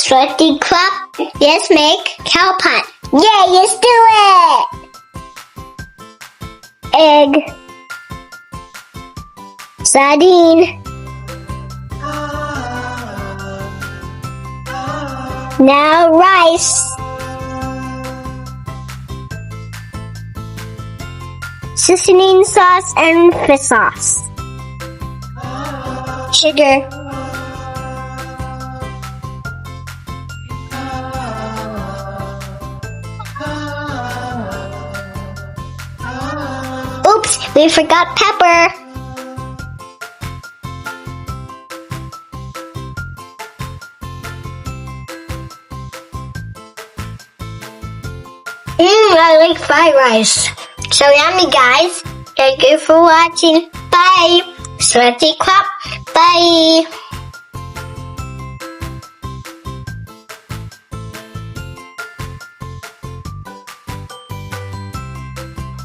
Sweaty crop. Let's make cow pot. Yeah, let's do it! Egg. Sardine. Now rice. Seasoning sauce and fish sauce. Sugar. Oops, we forgot pepper. I like fried rice. So yummy, guys. Thank you for watching. Bye. Sweaty crop. Bye.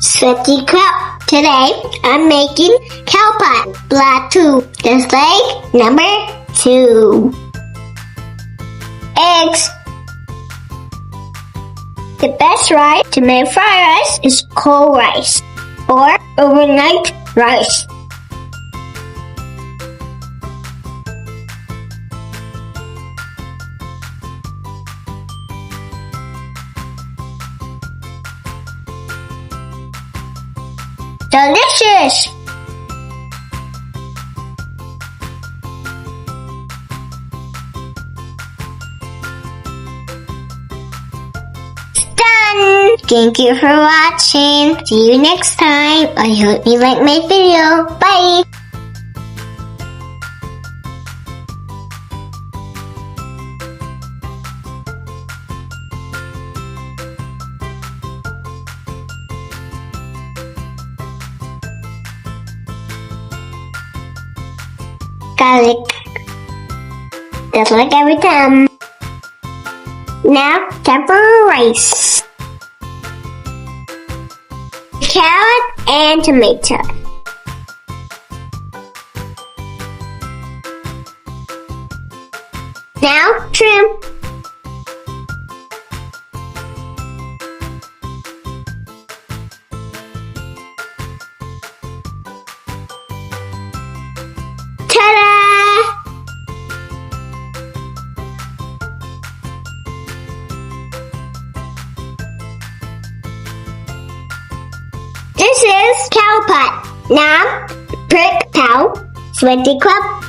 Sweaty crop. Today, I'm making cow pot. Block 2. Just like number 2. Eggs. The best rice to make fried rice is cold rice or overnight rice. Delicious! Thank you for watching. See you next time. I hope you like my video. Bye. Garlic. Just like every time. Now, time for rice. Carrot and tomato. Now trim. Ta-da! This is cow pot. Now, prick cow, sweaty crop.